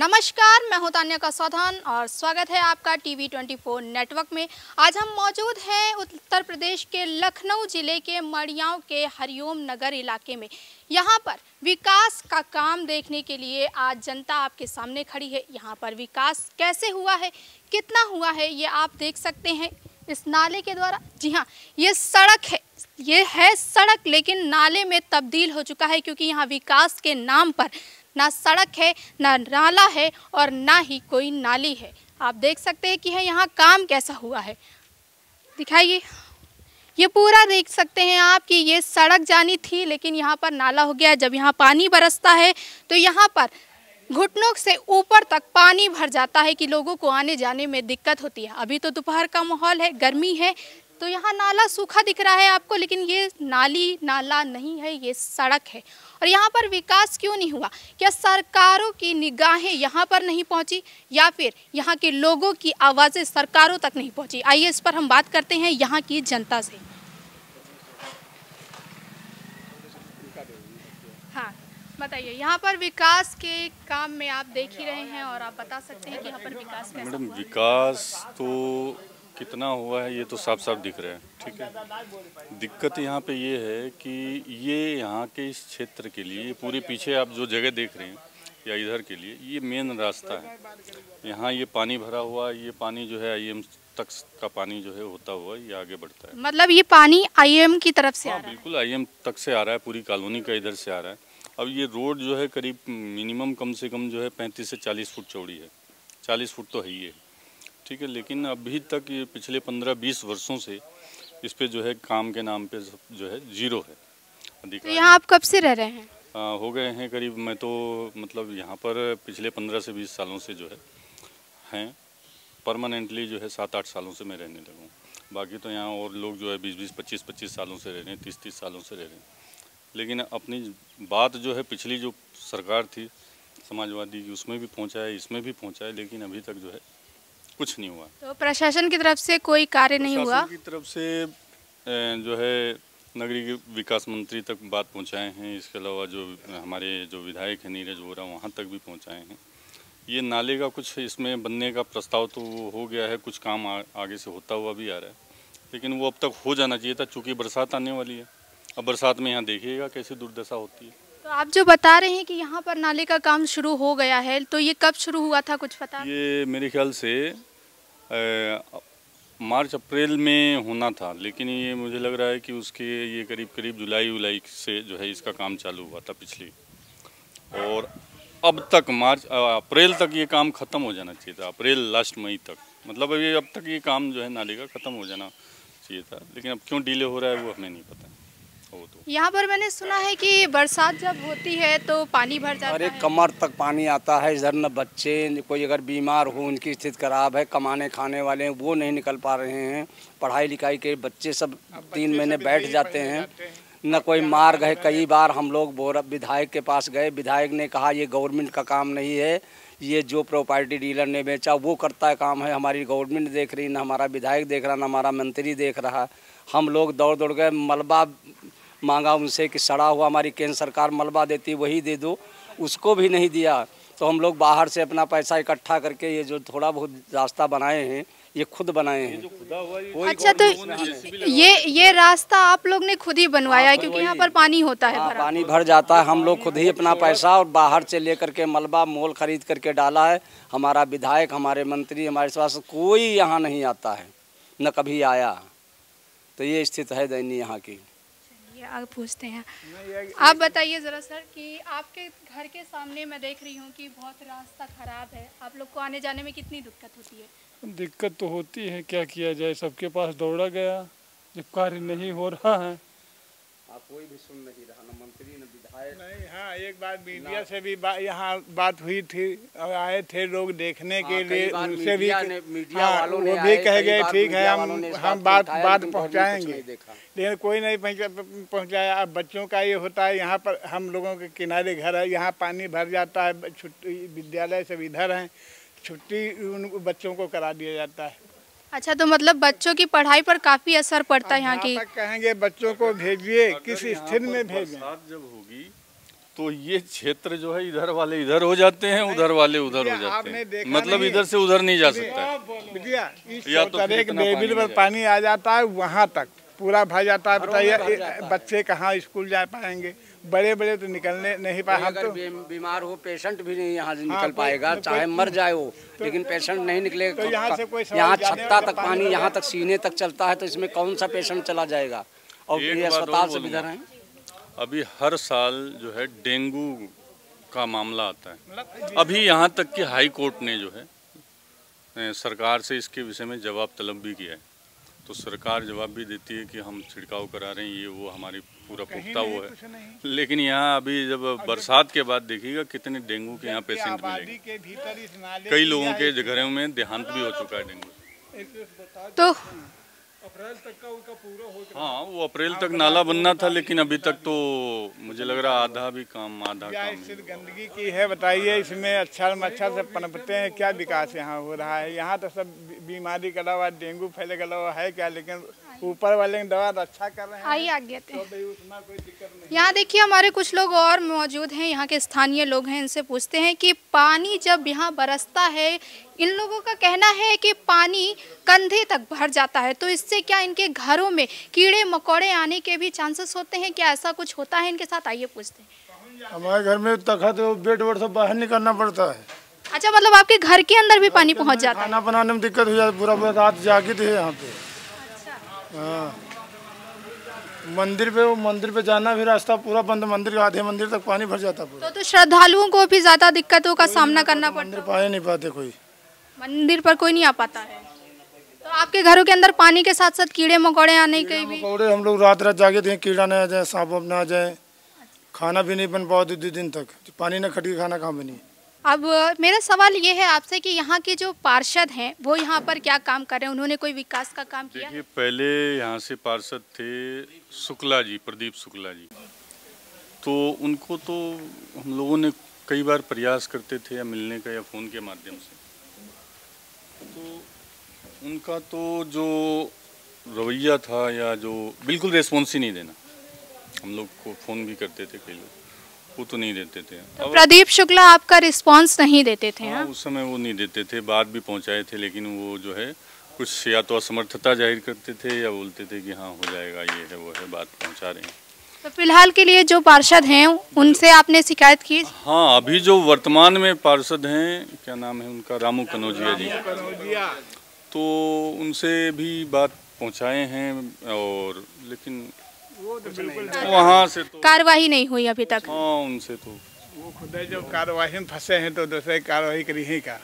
नमस्कार, मैं हूं तान्या कसौथान और स्वागत है आपका टीवी 24 नेटवर्क में। आज हम मौजूद हैं उत्तर प्रदेश के लखनऊ जिले के मड़ियाँव के हरिओम नगर इलाके में। यहां पर विकास का काम देखने के लिए आज जनता आपके सामने खड़ी है। यहां पर विकास कैसे हुआ है, कितना हुआ है, ये आप देख सकते हैं इस नाले के द्वारा। जी हाँ, ये सड़क है, ये है सड़क, लेकिन नाले में तब्दील हो चुका है क्योंकि यहाँ विकास के नाम पर ना सड़क है, ना नाला है और ना ही कोई नाली है। आप देख सकते हैं कि है यहाँ काम कैसा हुआ है। दिखाइए, ये पूरा देख सकते हैं आप कि ये सड़क जानी थी लेकिन यहाँ पर नाला हो गया। जब यहाँ पानी बरसता है तो यहाँ पर घुटनों से ऊपर तक पानी भर जाता है कि लोगों को आने जाने में दिक्कत होती है। अभी तो दोपहर का माहौल है, गर्मी है, तो यहाँ नाला सूखा दिख रहा है आपको, लेकिन ये नाला नहीं है, ये सड़क है। और यहाँ पर विकास क्यों नहीं हुआ? क्या सरकारों की निगाहें यहाँ पर नहीं पहुँची या फिर यहाँ के लोगों की आवाज़ें सरकारों तक नहीं पहुँची? आइए इस पर हम बात करते हैं यहाँ की जनता से। हाँ, बताइए, यहाँ पर विकास के काम में आप देख ही रहे हैं और आप बता सकते हैं कि यहाँ पर विकास कैसा मैडम, हुआ? विकास तो कितना हुआ है ये तो साफ साफ दिख रहा है। ठीक है, दिक्कत यहाँ पे ये है कि ये यहाँ के इस क्षेत्र के लिए, पूरे पीछे आप जो जगह देख रहे हैं या इधर के लिए, ये मेन रास्ता है। यहाँ ये पानी भरा हुआ, ये पानी जो है आईएम तक का पानी जो है होता हुआ ये आगे बढ़ता है। मतलब ये पानी आईएम की तरफ से आ रहा है? बिल्कुल, आईएम तक से आ रहा है, पूरी कॉलोनी का इधर से आ रहा है। अब ये रोड जो है करीब मिनिमम कम से कम जो है 35 से 40 फुट चौड़ी है, 40 फुट तो है ही है। ठीक है, लेकिन अभी तक ये पिछले 15-20 वर्षों से इस पे जो है काम के नाम पे जो है जीरो है। तो यहाँ आप कब से रह रहे हैं? हो गए हैं करीब, मैं तो मतलब यहाँ पर पिछले 15 से 20 सालों से जो है हैं, परमानेंटली जो है 7-8 सालों से मैं रहने लगा हूँ। बाकी तो यहाँ और लोग जो है 20-20, 25-25 सालों से रह रहे हैं, 30-30 सालों से रह रहे हैं। लेकिन अपनी बात जो है पिछली जो सरकार थी समाजवादी की, उसमें भी पहुँचा है, इसमें भी पहुँचा है, लेकिन अभी तक जो है कुछ नहीं हुआ। तो प्रशासन की तरफ से कोई कार्य नहीं हुआ? प्रशासन की तरफ से जो है नगरीय विकास मंत्री तक बात पहुंचाए हैं। इसके अलावा जो हमारे जो विधायक हैं नीरज वोरा, वहां तक भी पहुंचाए हैं। ये नाले का कुछ इसमें बनने का प्रस्ताव तो हो गया है, कुछ काम आगे से होता हुआ भी आ रहा है, लेकिन वो अब तक हो जाना चाहिए था, चूँकि बरसात आने वाली है। अब बरसात में यहाँ देखिएगा कैसी दुर्दशा होती है। तो आप जो बता रहे हैं कि यहाँ पर नाले का काम शुरू हो गया है, तो ये कब शुरू हुआ था, कुछ पता? ये मेरे ख्याल से मार्च अप्रैल में होना था, लेकिन ये मुझे लग रहा है कि उसके ये करीब जुलाई से जो है इसका काम चालू हुआ था पिछली, और अब तक अप्रैल तक ये काम ख़त्म हो जाना चाहिए था, अप्रैल लास्ट मई तक। मतलब अभी अब तक ये काम जो है नाले का ख़त्म हो जाना चाहिए था, लेकिन अब क्यों डिले हो रहा है वो हमें नहीं पता। तो यहाँ पर मैंने सुना है कि बरसात जब होती है तो पानी भर जाता है। अरे कमर तक पानी आता है इधर। न बच्चे, कोई अगर बीमार हो, उनकी स्थिति खराब है, कमाने खाने वाले हैं वो नहीं निकल पा रहे हैं, पढ़ाई लिखाई के बच्चे सब 3 महीने बैठ जाते हैं, न कोई मार्ग है। कई बार हम लोग विधायक के पास गए, विधायक ने कहा ये गवर्नमेंट का काम नहीं है, ये जो प्रॉपर्टी डीलर ने बेचा वो करता है काम है, हमारी गवर्नमेंट देख रही, न हमारा विधायक देख रहा, न हमारा मंत्री देख रहा। हम लोग दौड़ दौड़ गए, मलबा मांगा उनसे कि सड़ा हुआ हमारी केंद्र सरकार मलबा देती वही दे दो, उसको भी नहीं दिया। तो हम लोग बाहर से अपना पैसा इकट्ठा करके ये जो थोड़ा बहुत रास्ता बनाए हैं ये खुद बनाए हैं। अच्छा, तो ये रास्ता आप लोग ने खुद ही बनवाया है क्योंकि यहाँ पर पानी होता है भरा? पानी भर जाता है, हम लोग खुद ही अपना पैसा और बाहर से लेकर के मलबा मोल खरीद करके डाला है। हमारा विधायक, हमारे मंत्री, हमारे पास कोई यहाँ नहीं आता है, न कभी आया। तो ये स्थिति है दयनीय यहाँ की। आगे पूछते हैं, आप बताइए ज़रा सर कि आपके घर के सामने मैं देख रही हूँ कि बहुत रास्ता खराब है, आप लोग को आने जाने में कितनी दिक्कत होती है? दिक्कत तो होती है, क्या किया जाए, सबके पास दौड़ा गया, जब कार्य नहीं हो रहा है। कोई भी सुन नहीं रहा, न मंत्री न विधायक नहीं। हाँ, एक बार मीडिया से भी यहाँ बात हुई थी और आए थे लोग देखने के लिए, उनसे भी वालों वो भी कह गए ठीक है हम बात पहुँचाएंगे, लेकिन कोई नहीं पहुँचाया। अब बच्चों का ये होता है, यहाँ पर हम लोगों के किनारे घर है, यहाँ पानी भर जाता है, छुट्टी विद्यालय सब इधर हैं, छुट्टी उन बच्चों को करा दिया जाता है। अच्छा, तो मतलब बच्चों की पढ़ाई पर काफ़ी असर पड़ता है यहाँ की? कहेंगे बच्चों को भेजिए, किस स्थिति में भेजें। बरसात जब होगी तो ये क्षेत्र जो है इधर वाले इधर हो जाते हैं, उधर वाले उधर हो जाते हैं, मतलब इधर से उधर नहीं जा सकता है। या तो एक लेवल पर पानी आ जाता है, वहाँ तक पूरा भर जाता है। बताइए बच्चे कहाँ स्कूल जा पाएंगे, बड़े बड़े तो निकलने नहीं पाए। हम तो बीमार हो पेशेंट भी नहीं यहाँ से निकल पाएगा, चाहे मर जाए वो, लेकिन पेशेंट नहीं निकलेगा। तो यहाँ से कोई यहाँ छत्ता तक पानी यहाँ तक सीने तक चलता है, तो इसमें कौन सा पेशेंट चला जाएगा। और ये अस्पताल से इधर है। अभी हर साल जो है डेंगू का मामला आता है। अभी यहाँ तक कि हाई कोर्ट ने जो है सरकार से इसके विषय में जवाब तलब भी किया है, तो सरकार जवाब भी देती है कि हम छिड़काव करा रहे हैं, ये वो हमारी पूरा पुख्ता वो है। लेकिन यहाँ अभी जब बरसात के बाद देखिएगा कितने डेंगू के यहाँ पेशेंट मिलेंगे। कई लोगों के घरों में देहांत भी हो चुका है डेंगू। तो अप्रैल तक का उनका पूरा हो गया। हाँ, वो अप्रैल तक नाला बनना था, लेकिन अभी तक तो मुझे लग रहा आधा भी काम आधा काम। सिर्फ गंदगी की है, बताइए इसमें अच्छा मच्छर से पनपते हैं, क्या विकास यहाँ हो रहा है। यहाँ तो सब बीमारी का दवा, डेंगू फैले का दवा है क्या, लेकिन ऊपर वाले दवा तो अच्छा कर रहे हैं। आइए आगे आते हैं। उसमें कोई दिक्कत नहीं। यहाँ देखिए हमारे कुछ लोग और मौजूद हैं, यहाँ के स्थानीय लोग हैं, इनसे पूछते हैं कि पानी जब यहाँ बरसता है, इन लोगों का कहना है कि पानी कंधे तक भर जाता है, तो इससे क्या इनके घरों में कीड़े मकोड़े आने के भी चांसेस होते हैं, क्या ऐसा कुछ होता है इनके साथ? आइए पूछते हैं। हमारे घर में तखत बेड वेड सब बाहर निकलना पड़ता है। अच्छा, मतलब आपके घर के अंदर भी पानी पहुँच जाता है? खाना बनाने में दिक्कत हो जाती है, पूरा रात जागृत है यहाँ पे। हाँ, मंदिर पे जाना भी रास्ता पूरा बंद, मंदिर के आधे मंदिर तक पानी भर जाता पूरा। तो श्रद्धालुओं को भी ज्यादा दिक्कतों का सामना करना पड़ता मंदिर पा ही नहीं पाते, कोई मंदिर पर कोई नहीं आ पाता है। तो आपके घरों के अंदर पानी के साथ साथ कीड़े मकोड़े आने के भी? मकोड़े हम लोग रात रात जागे थे, कीड़ा न आ जाए, सांप वाप न आ जाए। खाना भी नहीं बन पाओ 2 दिन तक, पानी न खटके खाना कहाँ बनी। अब मेरा सवाल ये है आपसे कि यहाँ के जो पार्षद हैं वो यहाँ पर क्या काम कर रहे हैं, उन्होंने कोई विकास का काम किया? देखिए, पहले यहाँ से पार्षद थे शुक्ला जी, प्रदीप शुक्ला जी, तो उनको तो हम लोगों ने कई बार प्रयास करते थे या मिलने का या फ़ोन के माध्यम से, तो उनका तो जो रवैया था या जो बिल्कुल रिस्पॉन्स ही नहीं देना, हम लोग को फ़ोन भी करते थे कई लोग, वो तो नहीं देते थे। तो प्रदीप शुक्ला आपका रिस्पांस नहीं देते थे? हाँ, उस समय वो नहीं देते थे, बात भी पहुंचाए थे, लेकिन वो जो है कुछ या तो असमर्थता जाहिर करते थे या बोलते थे कि हाँ हो जाएगा, ये है वो है, बात पहुंचा रहे हैं। तो फिलहाल के लिए जो पार्षद हैं उनसे आपने शिकायत की? हाँ, अभी जो वर्तमान में पार्षद हैं, क्या नाम है उनका, रामू कनौजिया जी, तो उनसे भी बात पहुँचाए हैं, और लेकिन वहाँ से तो कार्रवाई नहीं हुई अभी तक। हाँ, उनसे तो वो खुद जो कार्रवाई में फंसे हैं, तो दूसरे कार्रवाई करी है का।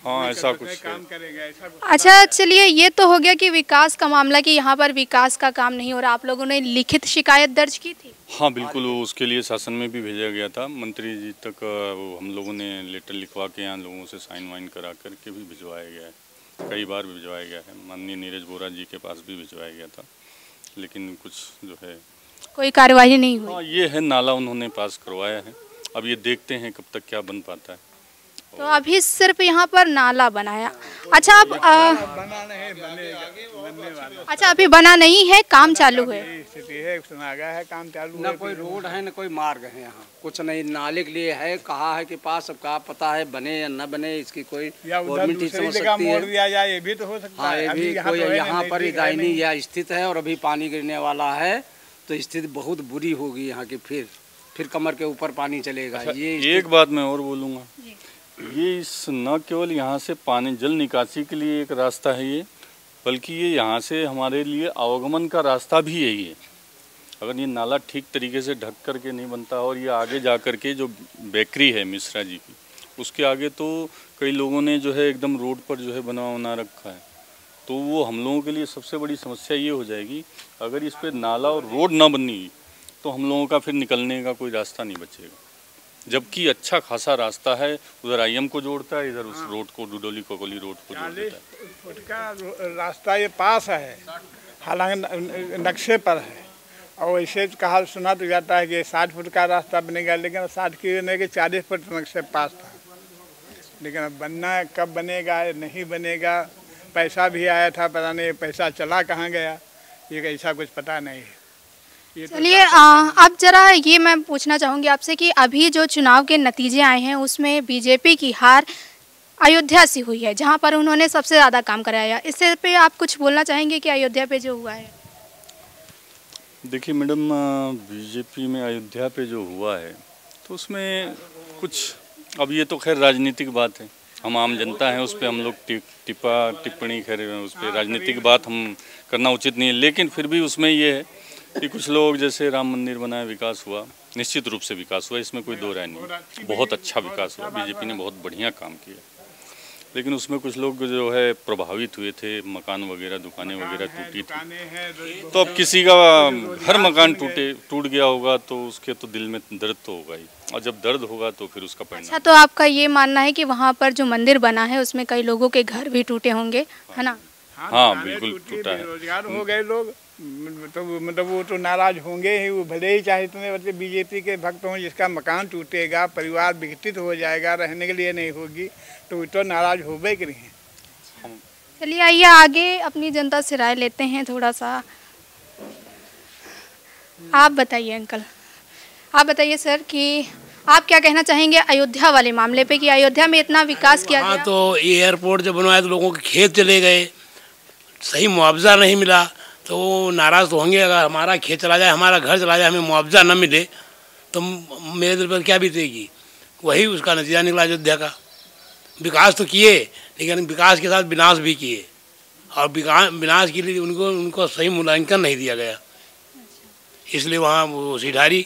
हाँ, ऐसा कुछ काम करेगा, ऐसा कुछ। अच्छा, चलिए ये तो हो गया कि विकास का मामला, कि यहाँ पर विकास का काम नहीं हो रहा। आप लोगों ने लिखित शिकायत दर्ज की थी? हाँ बिल्कुल, उसके लिए शासन में भी भेजा गया था, मंत्री जी तक वो हम लोगों ने लेटर लिखवा के यहाँ लोगों से साइन वाइन करा करके भी भिजवाया गया है, कई बार भी भिजवाया गया है। माननीय नीरज बोरा जी के पास भी भिजवाया गया था, लेकिन कुछ जो है कोई कार्रवाई नहीं हुई। हाँ, ये है नाला उन्होंने पास करवाया है, अब ये देखते हैं कब तक क्या बन पाता है। तो अभी सिर्फ यहाँ पर नाला बनाया। अच्छा, अब बना नहीं, बनने वाला। अच्छा, अभी बना नहीं है, काम चालू है। स्थिति है, सुनागा है, काम चालू न कोई रोड है न कोई मार्ग है, यहाँ कुछ नहीं। नाले के लिए है, कहा है कि पास, अब कहा पता है बने या न बने, इसकी कोई गवर्नमेंट ही समझ सकती है। मोड़ दिया जाए, ये भी तो हो सकता हाँ, है। ये भी कोई यहाँ पर दायनी या स्थित है, और अभी पानी गिरने वाला है, तो स्थिति बहुत बुरी होगी यहाँ की। फिर कमर के ऊपर पानी चलेगा। अच्छा, ये एक बात मैं और बोलूँगा, ये इस न केवल यहाँ से पानी जल निकासी के लिए एक रास्ता है ये, बल्कि ये यहाँ से हमारे लिए आवागमन का रास्ता भी यही है। अगर ये नाला ठीक तरीके से ढक करके नहीं बनता, और ये आगे जा कर के जो बेकरी है मिश्रा जी की, उसके आगे तो कई लोगों ने जो है एकदम रोड पर जो है बना रखा है, तो वो हम लोगों के लिए सबसे बड़ी समस्या ये हो जाएगी। अगर इस पर नाला और रोड ना बनी तो हम लोगों का फिर निकलने का कोई रास्ता नहीं बचेगा, जबकि अच्छा खासा रास्ता है, उधर आईएम को जोड़ता है, इधर उस रोड को, डुडोली कोकोली रोड को जोड़ देता है। 40 फुट का रास्ता ये पास है, हालांकि नक्शे पर है, और वैसे कहा सुना तो जाता है कि 60 फुट का रास्ता बनेगा, लेकिन 60 की नहीं कि 40 फुट नक्शे पास था। लेकिन अब बनना कब बनेगा नहीं बनेगा, पैसा भी आया था, पता नहीं पैसा चला कहाँ गया, ये ऐसा कुछ पता नहीं है। चलिए अब जरा ये मैं पूछना चाहूँगी आपसे कि अभी जो चुनाव के नतीजे आए हैं उसमें बीजेपी की हार अयोध्या से हुई है, जहाँ पर उन्होंने सबसे ज़्यादा काम कराया। इससे पे आप कुछ बोलना चाहेंगे कि अयोध्या पे जो हुआ है? देखिए मैडम, बीजेपी में अयोध्या पे जो हुआ है तो उसमें कुछ, अब ये तो खैर राजनीतिक बात है, हम आम जनता हैं, उस पर हम लोग टिप्पणी खैर उस पर राजनीतिक बात हम करना उचित नहीं है। लेकिन फिर भी उसमें ये है कि कुछ लोग, जैसे राम मंदिर बनाया, विकास हुआ, निश्चित रूप से विकास हुआ, इसमें कोई दो राय नहीं, बहुत अच्छा विकास हुआ, बीजेपी ने बहुत बढ़िया काम किया। लेकिन उसमें कुछ लोग जो है प्रभावित हुए थे, मकान वगैरह, दुकानें वगैरह टूटी थी, तो अब किसी का हर मकान टूट गया होगा तो उसके तो दिल में दर्द तो होगा ही, और जब दर्द होगा तो फिर उसका परिणाम। अच्छा, तो आपका ये मानना है कि वहाँ पर जो मंदिर बना है उसमें कई लोगों के घर भी टूटे होंगे, है ना? हाँ बिल्कुल टूटा है। बेरोजगार हो गए लोग, तो मतलब वो तो नाराज होंगे ही, वो भले ही चाहे इतने बच्चे बीजेपी के भक्त हों, जिसका मकान टूटेगा, परिवार विघटित हो जाएगा, रहने के लिए नहीं होगी, तो वो तो नाराज होबे करेंगे। चलिए आइए आगे अपनी जनता से राय लेते हैं थोड़ा सा। आप बताइए अंकल, आप बताइए सर कि आप क्या कहना चाहेंगे अयोध्या वाले मामले पे कि अयोध्या में इतना विकास किया गया? तो एयरपोर्ट जब बनवाया तो लोगों के खेत चले गए, सही मुआवजा नहीं मिला, तो नाराज़ तो होंगे। अगर हमारा खेत चला जाए, हमारा घर चला जाए, हमें मुआवजा न मिले तो मेरे दिल पर क्या बीतेगी। वही उसका नतीजा निकला अयोध्या का। विकास तो किए, लेकिन विकास के साथ विनाश भी किए, और विनाश के लिए उनको सही मूल्यांकन नहीं दिया गया, इसलिए वहाँ वो सिठारी।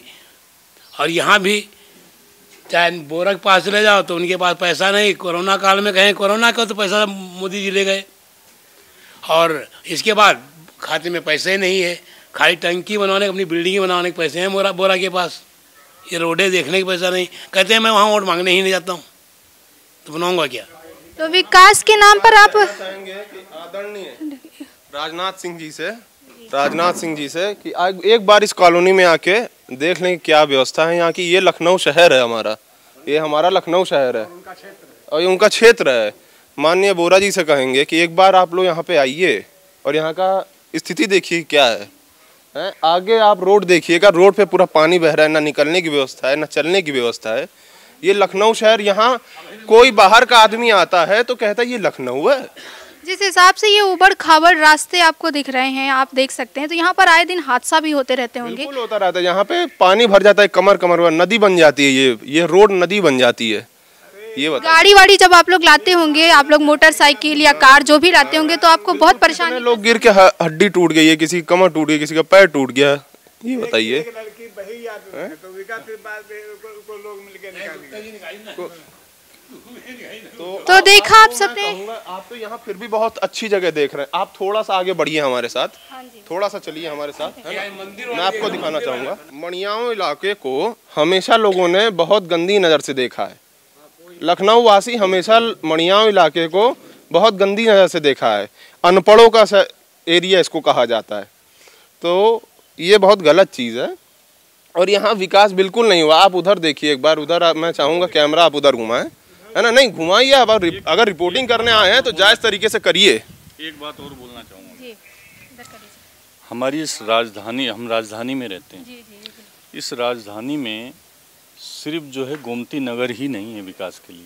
और यहाँ भी चाहे बोरा के पास चले जाओ तो उनके पास पैसा नहीं, कोरोना काल में कहें कोरोना का तो पैसा मोदी जी ले गए, और इसके बाद खाते में पैसे नहीं है, खाली टंकी बनवाने, अपनी बिल्डिंग बनवाने के पैसे हैं बोरा के पास, ये रोडें देखने के पैसा नहीं। कहते हैं मैं वहाँ वोट मांगने ही नहीं जाता हूँ, तो बनाऊंगा क्या? तो विकास के नाम पर आप आदरणीय राजनाथ सिंह जी से कि एक बार इस कॉलोनी में आके देख लें क्या व्यवस्था है यहाँ की। ये लखनऊ शहर है हमारा, ये हमारा लखनऊ शहर है और ये उनका क्षेत्र है। माननीय बोरा जी से कहेंगे कि एक बार आप लोग यहाँ पे आइए और यहाँ का स्थिति देखिए क्या है। आगे आप रोड देखिएगा, रोड पे पूरा पानी बह रहा है, ना निकलने की व्यवस्था है, ना चलने की व्यवस्था है। ये लखनऊ शहर, यहाँ कोई बाहर का आदमी आता है तो कहता है ये लखनऊ है। जिस हिसाब से ये उबड़ खाबड़ रास्ते आपको दिख रहे हैं, आप देख सकते हैं, तो यहाँ पर आए दिन हादसा भी होते रहते होंगे। बिल्कुल होता रहता है, यहाँ पे पानी भर जाता है, कमर नदी बन जाती है, ये रोड नदी बन जाती है। ये गाड़ी वाड़ी जब आप लोग लाते होंगे, आप लोग मोटरसाइकिल या कार जो भी लाते होंगे, तो आपको बहुत परेशानी। लोग गिर के हड्डी टूट गई है, किसी की कमर टूट गई, किसी का पैर टूट गया, ये बताइए। तो देखा आप सबने, आप तो यहाँ फिर भी बहुत अच्छी जगह देख रहे हैं। आप थोड़ा सा आगे बढ़िए हमारे साथ, थोड़ा सा चलिए हमारे साथ, है ना? मैं आपको दिखाना चाहूँगा। मड़ियाओं इलाके को हमेशा लोगों ने बहुत गंदी नज़र से देखा है। लखनऊ वासी हमेशा मड़ियाओं इलाके को बहुत गंदी नज़र से देखा है। अनपढ़ों का एरिया इसको कहा जाता है, तो ये बहुत गलत चीज़ है। और यहाँ विकास बिल्कुल नहीं हुआ। आप उधर देखिए एक बार, उधर मैं चाहूँगा कैमरा आप उधर घुमाएं, है ना? नहीं घुमाइए। अगर रिपोर्टिंग करने आए हैं तो जायज़ तरीके से करिए। एक बात और बोलना चाहूँगा, हमारी इस राजधानी, हम राजधानी में रहते हैं, इस राजधानी में सिर्फ जो है गोमती नगर ही नहीं है विकास के लिए।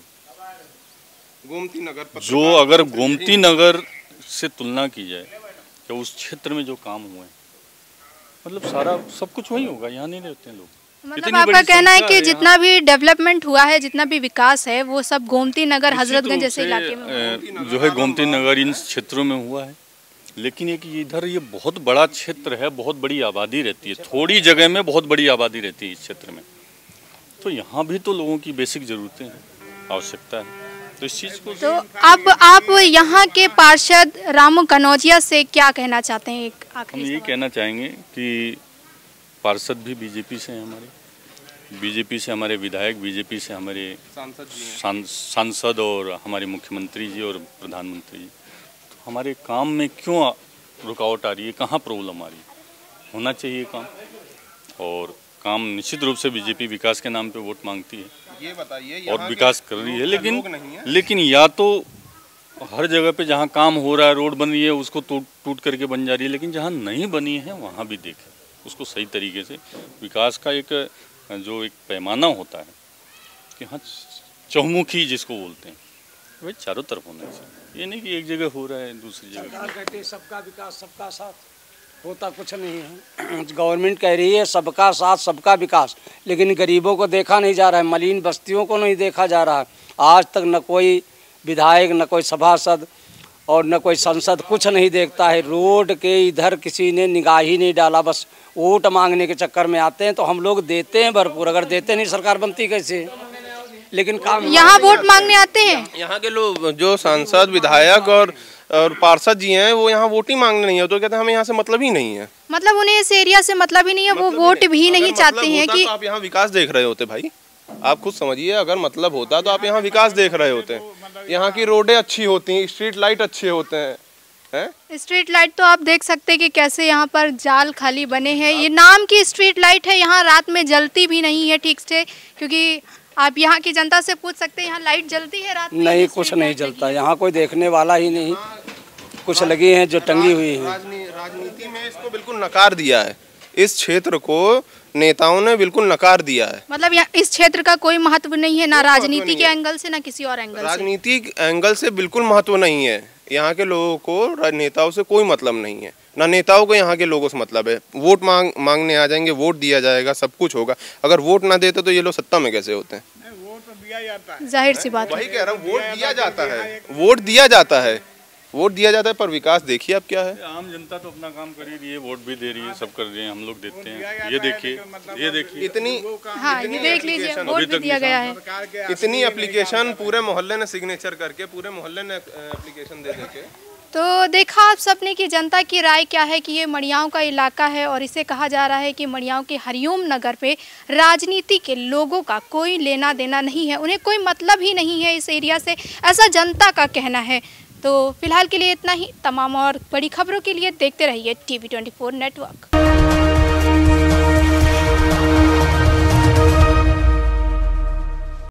गोमती नगर जो अगर गोमती नगर से तुलना की जाए, या उस क्षेत्र में जो काम हुए, मतलब सारा सब कुछ वही होगा, यहाँ नहीं रहते हैं लोग। मतलब आपका कहना है कि जितना भी डेवलपमेंट हुआ है, जितना भी विकास है, वो सब गोमती नगर, हजरतगंज जैसे इलाके में जो है गोमती नगर इन क्षेत्रों में हुआ है। लेकिन एक इधर ये बहुत बड़ा क्षेत्र है, बहुत बड़ी आबादी रहती है, थोड़ी जगह में बहुत बड़ी आबादी रहती है इस क्षेत्र में, तो यहाँ भी तो लोगों की बेसिक ज़रूरतें हैं, आवश्यकता है, तो इस चीज़ को। तो अब आप यहाँ के पार्षद रामू कनौजिया से क्या कहना चाहते हैं? एक आखिरी हम ये कहना चाहेंगे कि पार्षद भी बीजेपी से हैं, हमारे बीजेपी से हमारे विधायक, बीजेपी से हमारे सांसद और हमारे मुख्यमंत्री जी और प्रधानमंत्री जी, तो हमारे काम में क्यों रुकावट आ रही है, कहाँ प्रॉब्लम आ रही है? होना चाहिए काम, और काम निश्चित रूप से बीजेपी विकास के नाम पे वोट मांगती है, ये बताइए, और विकास कर रही है। लेकिन या तो हर जगह पे जहाँ काम हो रहा है, रोड बन रही है, उसको टूट करके बन जा रही है, लेकिन जहाँ नहीं बनी है वहाँ भी देखें, उसको सही तरीके से विकास का एक जो एक पैमाना होता है कि हाँ चहुमुखी जिसको बोलते हैं वही चारों तरफ होना चाहिए। ये नहीं कि एक जगह हो रहा है दूसरी जगह। सरकार कहती है सबका विकास सबका साथ, होता कुछ नहीं है। गवर्नमेंट कह रही है सबका साथ सबका विकास, लेकिन गरीबों को देखा नहीं जा रहा है, मलिन बस्तियों को नहीं देखा जा रहा है। आज तक न कोई विधायक, न कोई सभासद और न कोई संसद कुछ नहीं देखता है। रोड के इधर किसी ने निगाह ही नहीं डाला, बस वोट मांगने के चक्कर में आते हैं। तो हम लोग देते हैं भरपूर, अगर देते नहीं सरकार बनती कैसे? लेकिन काम यहाँ वोट मांगने आते हैं। यहाँ के लोग जो सांसद, विधायक और पार्षद जी हैं वो यहाँ वोट ही मांगने नहीं है, तो कहते हैं हमें यहाँ से मतलब ही नहीं है। मतलब उन्हें इस एरिया से मतलब ही नहीं है, वो वोट भी नहीं चाहते हैं कि तो आप यहाँ विकास देख रहे होते भाई, आप खुद समझिए। अगर मतलब होता तो आप यहाँ विकास देख रहे होते। यहाँ की रोडें अच्छी होती हैं, स्ट्रीट लाइट अच्छे होते हैं। स्ट्रीट लाइट तो आप देख सकते हैं कि कैसे यहाँ पर जाल खाली बने हैं। ये नाम की स्ट्रीट लाइट है, यहाँ रात में जलती भी नहीं है ठीक से, क्योंकि आप यहाँ की जनता से पूछ सकते हैं यहाँ लाइट जलती है रात में? नहीं, कुछ नहीं जलता यहाँ, कोई देखने वाला ही नहीं। कुछ लगी हैं जो टंगी हुई है। राजनीति में इसको बिल्कुल नकार दिया है, इस क्षेत्र को नेताओं ने बिल्कुल नकार दिया है। मतलब इस क्षेत्र का कोई महत्व नहीं है, ना राजनीति के एंगल से ना किसी और एंगल से। राजनीतिक एंगल से बिल्कुल महत्व नहीं है। यहाँ के लोगों को नेताओं से कोई मतलब नहीं है, ना नेताओं को यहाँ के लोगों से मतलब है। वोट मांगने आ जाएंगे, वोट दिया जाएगा, सब कुछ होगा। अगर वोट ना देते तो ये लोग सत्ता में कैसे होते हैं? वोट तो दिया जाता है, जाहिर सी बात। वही कह रहा हूँ, वोट दिया जाता है, वोट दिया जाता है, वोट दिया जाता है, पर विकास देखिए अब क्या है। आम जनता तो अपना काम कर ही रही है, वोट भी दे रही है, सब कर रही है, हम लोग देते हैं। ये देखिए, ये देखिए, इतनी हाँ ये देख लीजिए, वोट भी दिया गया है। इतनी एप्लीकेशन पूरे मोहल्ले ने सिग्नेचर करके, पूरे मोहल्ले ने एप्लीकेशन दे देके। तो देखा आप सबने कि जनता की राय क्या है कि ये मड़ियाँव का इलाका है और इसे कहा जा रहा है कि मड़ियाँव के हरिओम नगर पे राजनीति के लोगों का कोई लेना देना नहीं है, उन्हें कोई मतलब ही नहीं है इस एरिया से, ऐसा जनता का कहना है। तो फिलहाल के लिए इतना ही। तमाम और बड़ी खबरों के लिए देखते रहिए TV24 नेटवर्क।